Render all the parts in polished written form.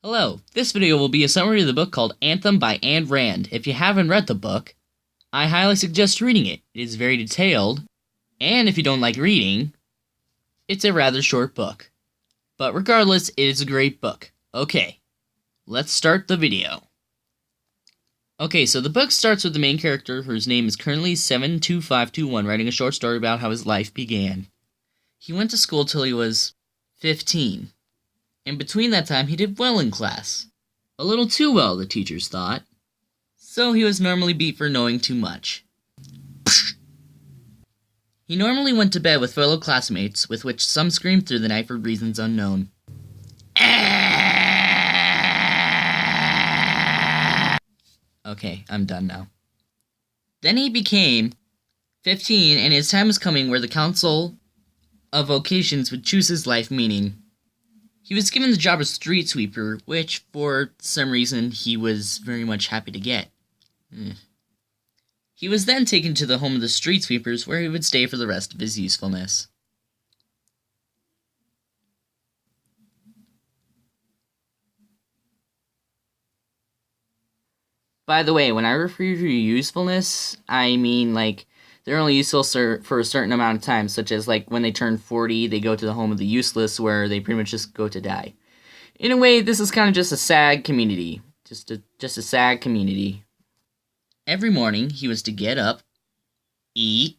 Hello, this video will be a summary of the book called Anthem by Ayn Rand. If you haven't read the book, I highly suggest reading it. It is very detailed, and if you don't like reading, it's a rather short book. But regardless, it is a great book. Okay, let's start the video. Okay, so the book starts with the main character, whose name is currently 72521, writing a short story about how his life began. He went to school till he was 15. And between that time, he did well in class. A little too well, the teachers thought. So he was normally beat for knowing too much. He normally went to bed with fellow classmates, with which some screamed through the night for reasons unknown. Okay, I'm done now. Then he became 15, and his time was coming where the Council of Vocations would choose his life meaning. He was given the job of street sweeper, which, for some reason, he was very much happy to get. He was then taken to the home of the street sweepers, where he would stay for the rest of his usefulness. By the way, when I refer to usefulness, I mean, they're only useful for a certain amount of time, such as, when they turn 40, they go to the home of the useless, where they pretty much just go to die. In a way, this is kind of just a sad community. Just a sad community. Every morning, he was to get up, eat,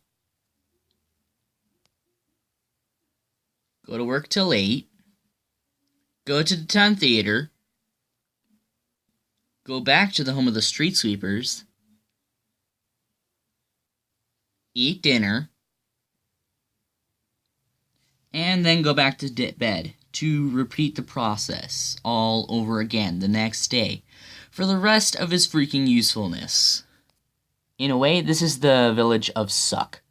go to work till 8, go to the town theater, go back to the home of the street sweepers, eat dinner, and then go back to bed to repeat the process all over again the next day for the rest of his freaking usefulness. In a way, this is the village of Suck.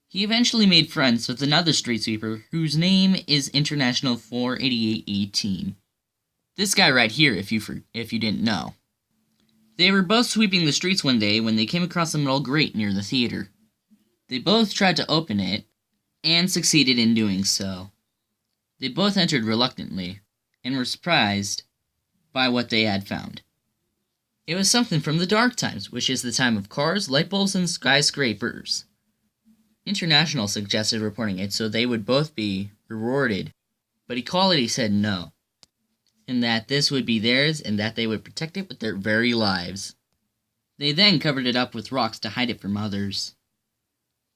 He eventually made friends with another street sweeper whose name is International 48818. This guy right here, if you didn't know. They were both sweeping the streets one day when they came across a metal grate near the theater. They both tried to open it, and succeeded in doing so. They both entered reluctantly, and were surprised by what they had found. It was something from the dark times, which is the time of cars, light bulbs, and skyscrapers. International suggested reporting it so they would both be rewarded, but Equality said no, and that this would be theirs and that they would protect it with their very lives. They then covered it up with rocks to hide it from others.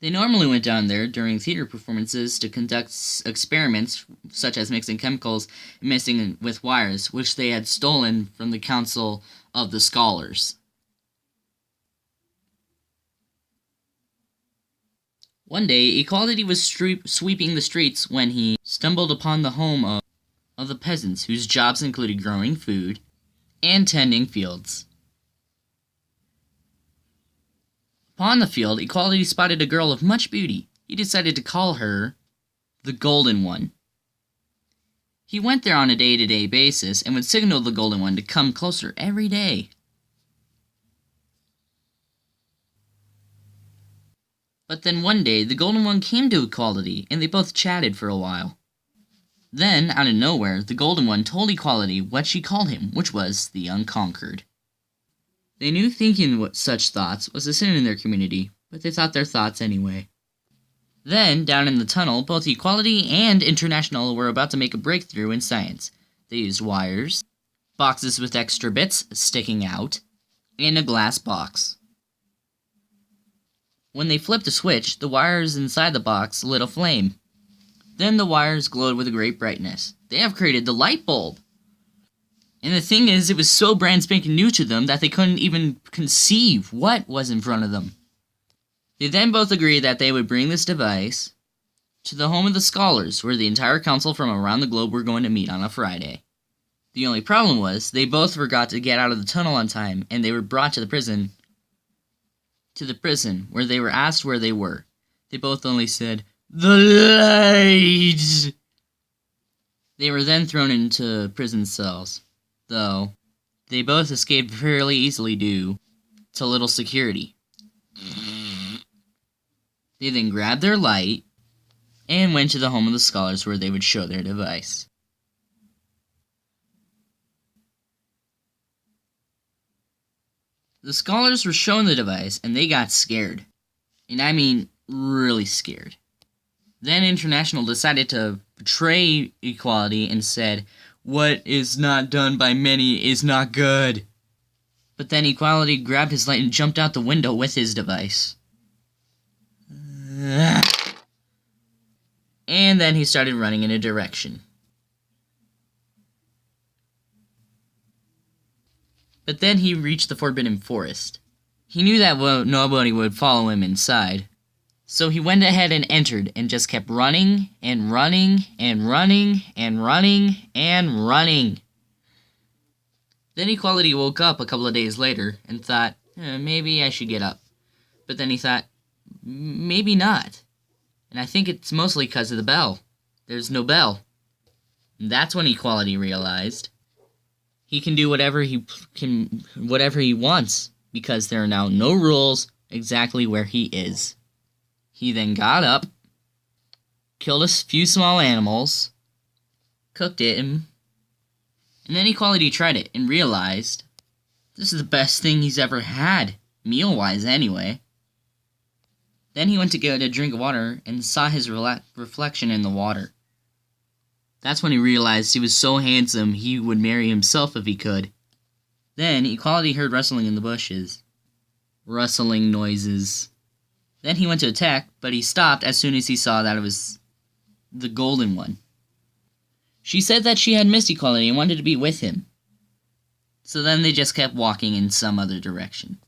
They normally went down there during theater performances to conduct experiments such as mixing chemicals and messing with wires, which they had stolen from the Council of the Scholars. One day, Equality was sweeping the streets when he stumbled upon the home of the peasants, whose jobs included growing food and tending fields. Upon the field, Equality spotted a girl of much beauty. He decided to call her the Golden One. He went there on a day-to-day basis and would signal the Golden One to come closer every day. But then one day, the Golden One came to Equality, and they both chatted for a while. Then, out of nowhere, the Golden One told Equality what she called him, which was the Unconquered. They knew thinking such thoughts was a sin in their community, but they thought their thoughts anyway. Then, down in the tunnel, both Equality and International were about to make a breakthrough in science. They used wires, boxes with extra bits sticking out, and a glass box. When they flipped a switch, the wires inside the box lit a flame. Then the wires glowed with a great brightness. They have created the light bulb! And the thing is, it was so brand spanking new to them that they couldn't even conceive what was in front of them. They then both agreed that they would bring this device to the home of the Scholars, where the entire council from around the globe were going to meet on a Friday. The only problem was, they both forgot to get out of the tunnel on time, and they were brought to the prison, where they were asked where they were. They both only said, "The light!" They were then thrown into prison cells, though they both escaped fairly easily due to little security. They then grabbed their light and went to the home of the Scholars, where they would show their device. The scholars were shown the device, and they got scared. And I mean, really scared. Then International decided to betray equality and said, "What is not done by many is not good." But then Equality grabbed his light and jumped out the window with his device. And then he started running in a direction. But then he reached the Forbidden Forest. He knew that nobody would follow him inside. So he went ahead and entered and just kept running and running and running and running and running. Then Equality woke up a couple of days later and thought, maybe I should get up. But then he thought, maybe not. And I think it's mostly because of the bell. There's no bell. And that's when Equality realized he can do whatever he wants, because there are now no rules exactly where he is. He then got up, killed a few small animals, cooked it, and then Equality tried it and realized this is the best thing he's ever had, meal-wise anyway. Then he went to get a drink of water and saw his reflection in the water. That's when he realized he was so handsome he would marry himself if he could. Then Equality heard rustling in the bushes. Rustling noises. Then he went to attack, but he stopped as soon as he saw that it was the golden one. She said that she had missed Equality and wanted to be with him. So then they just kept walking in some other direction.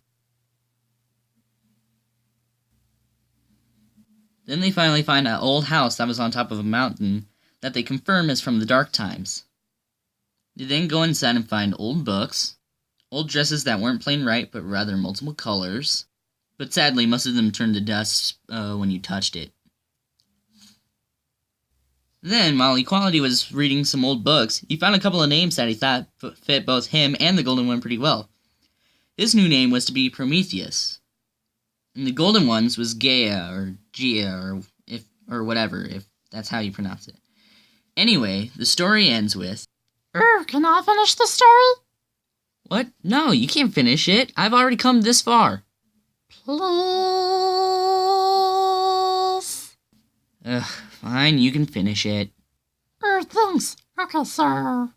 Then they finally find an old house that was on top of a mountain that they confirm is from the dark times. They then go inside and find old books, old dresses that weren't plain right but rather multiple colors, but sadly most of them turned to dust when you touched it. Then, while Equality was reading some old books, he found a couple of names that he thought fit both him and the golden one pretty well. His new name was to be Prometheus, and the golden one's was Gaia or Gia or whatever, if that's how you pronounce it. Anyway, the story ends with... Can I finish the story? What? No, you can't finish it. I've already come this far. Please? Fine, you can finish it. Thanks. Okay, so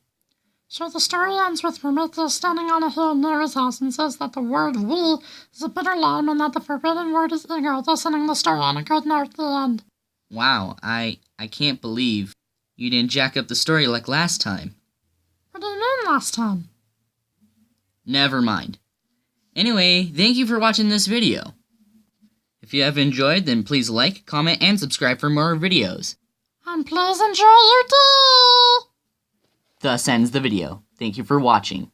the story ends with Prometheus standing on a hill near his house and says that the word "we" is a bitter lime and that the forbidden word is ego, thus ending the story on a good note at the end. Wow, I can't believe you didn't jack up the story like last time. What do you mean last time? Never mind. Anyway, thank you for watching this video. If you have enjoyed, then please like, comment, and subscribe for more videos. And please enjoy your day! Thus ends the video. Thank you for watching.